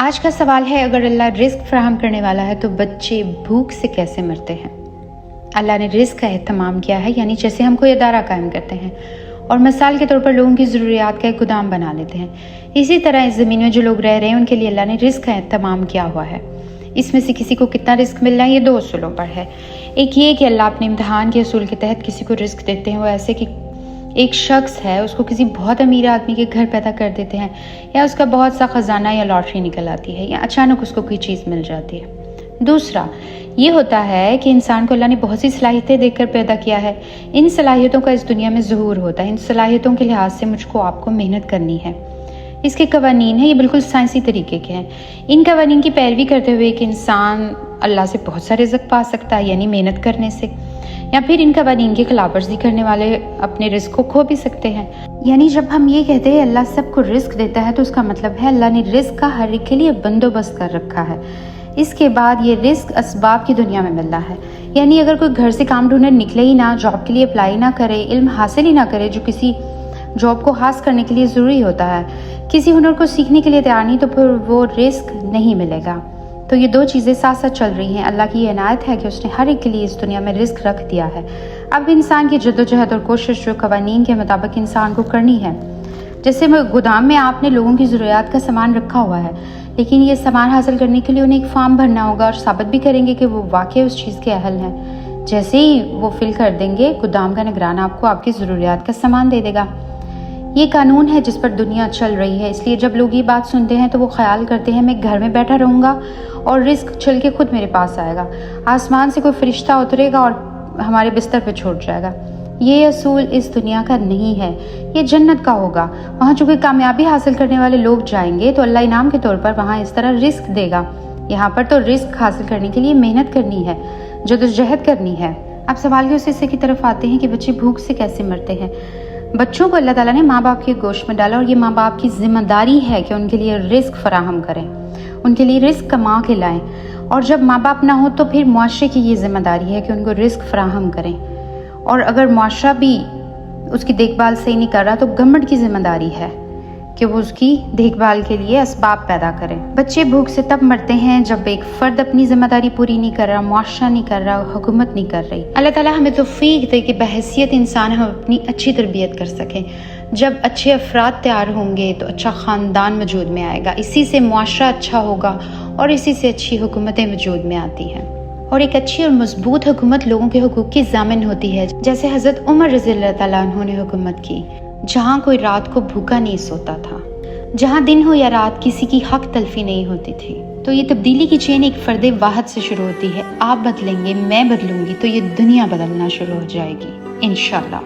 آج کا سوال ہے، اگر اللہ رزق فراہم کرنے والا ہے تو بچے بھوک سے کیسے مرتے ہیں؟ اللہ نے رزق کا اہتمام کیا ہے، یعنی جیسے ہم کوئی ادارہ قائم کرتے ہیں اور مثال کے طور پر لوگوں کی ضروریات کا ایک گودام بنا لیتے ہیں، اسی طرح اس زمین میں جو لوگ رہ رہے ہیں ان کے لیے اللہ نے رزق کا اہتمام کیا ہوا ہے۔ اس میں سے کسی کو کتنا رزق مل رہا ہے، یہ دو اصولوں پر ہے۔ ایک یہ کہ اللہ اپنے امتحان کے اصول کے تحت کسی کو رزق دیتے ہیں، وہ ایسے کہ ایک شخص ہے اس کو کسی بہت امیر آدمی کے گھر پیدا کر دیتے ہیں، یا اس کا بہت سا خزانہ یا لاٹری نکل آتی ہے، یا اچانک اس کو کوئی چیز مل جاتی ہے۔ دوسرا یہ ہوتا ہے کہ انسان کو اللہ نے بہت سی صلاحیتیں دے کر پیدا کیا ہے، ان صلاحیتوں کا اس دنیا میں ظہور ہوتا ہے، ان صلاحیتوں کے لحاظ سے مجھ کو آپ کو محنت کرنی ہے۔ اس کے قوانین ہیں، یہ بالکل سائنسی طریقے کے ہیں۔ ان قوانین کی پیروی کرتے ہوئے کہ انسان اللہ سے بہت سا رزق پا سکتا ہے، یعنی محنت کرنے سے، یا پھر ان قوانین کی خلاف ورزی کرنے والے اپنے رزق کو کھو بھی سکتے ہیں۔ یعنی جب ہم یہ کہتے ہیں اللہ سب کو رزق دیتا ہے تو اس کا مطلب ہے اللہ نے رزق کا ہر ایک کے لیے بندوبست کر رکھا ہے۔ اس کے بعد یہ رزق اسباب کی دنیا میں ملتا ہے، یعنی اگر کوئی گھر سے کام ڈھونڈنے نکلے ہی نہ، جاب کے لیے اپلائی نہ کرے، علم حاصل ہی نہ کرے جو کسی جاب کو حاصل کرنے کے لیے ضروری ہوتا ہے، کسی ہنر کو سیکھنے کے لیے تیار نہیں، تو پھر وہ رزق نہیں ملے گا۔ تو یہ دو چیزیں ساتھ ساتھ چل رہی ہیں۔ اللہ کی یہ عنایت ہے کہ اس نے ہر ایک کے لیے اس دنیا میں رزق رکھ دیا ہے۔ اب انسان کی جدوجہد اور کوشش جو قوانین کے مطابق انسان کو کرنی ہے، جیسے گودام میں آپ نے لوگوں کی ضروریات کا سامان رکھا ہوا ہے، لیکن یہ سامان حاصل کرنے کے لیے انہیں ایک فارم بھرنا ہوگا اور ثابت بھی کریں گے کہ وہ واقعی اس چیز کے اہل ہیں۔ جیسے ہی وہ فل کر دیں گے، گودام کا نگران آپ کو آپ کی ضروریات کا سامان دے دے گا۔ یہ قانون ہے جس پر دنیا چل رہی ہے، اس لیے جب لوگ یہ بات سنتے ہیں تو وہ خیال کرتے ہیں میں گھر میں بیٹھا رہوں گا اور رزق چل کے خود میرے پاس آئے گا، آسمان سے کوئی فرشتہ اترے گا اور ہمارے بستر پہ چھوٹ جائے گا۔ یہ اصول اس دنیا کا نہیں ہے، یہ جنت کا ہوگا۔ وہاں چونکہ کامیابی حاصل کرنے والے لوگ جائیں گے تو اللہ انعام کے طور پر وہاں اس طرح رزق دے گا۔ یہاں پر تو رزق حاصل کرنے کے لیے محنت کرنی ہے، جدوجہد کرنی ہے۔ اب سوال کے اس حصے کی طرف آتے ہیں کہ بچے بھوک سے کیسے مرتے ہیں۔ بچوں کو اللہ تعالیٰ نے ماں باپ کے گوشت میں ڈالا، اور یہ ماں باپ کی ذمہ داری ہے کہ ان کے لیے رزق فراہم کریں، ان کے لیے رزق کما کے لائیں، اور جب ماں باپ نہ ہو تو پھر معاشرے کی یہ ذمہ داری ہے کہ ان کو رزق فراہم کریں، اور اگر معاشرہ بھی اس کی دیکھ بھال صحیح نہیں کر رہا تو گورنمنٹ کی ذمہ داری ہے کہ وہ اس کی دیکھ بھال کے لیے اسباب پیدا کرے۔ بچے بھوک سے تب مرتے ہیں جب ایک فرد اپنی ذمہ داری پوری نہیں کر رہا، معاشرہ نہیں کر رہا، حکومت نہیں کر رہی۔ اللہ تعالیٰ ہمیں توفیق دے کہ بحیثیت انسان ہم اپنی اچھی تربیت کر سکیں۔ جب اچھے افراد تیار ہوں گے تو اچھا خاندان وجود میں آئے گا، اسی سے معاشرہ اچھا ہوگا اور اسی سے اچھی حکومتیں وجود میں آتی ہیں، اور ایک اچھی اور مضبوط حکومت لوگوں کے حقوق کی ضامن ہوتی ہے، جیسے حضرت عمر رضی اللہ تعالیٰ عنہ نے حکومت کی، جہاں کوئی رات کو بھوکا نہیں سوتا تھا، جہاں دن ہو یا رات کسی کی حق تلفی نہیں ہوتی تھی۔ تو یہ تبدیلی کی چین ایک فرد واحد سے شروع ہوتی ہے۔ آپ بدلیں گے، میں بدلوں گی تو یہ دنیا بدلنا شروع ہو جائے گی انشاءاللہ۔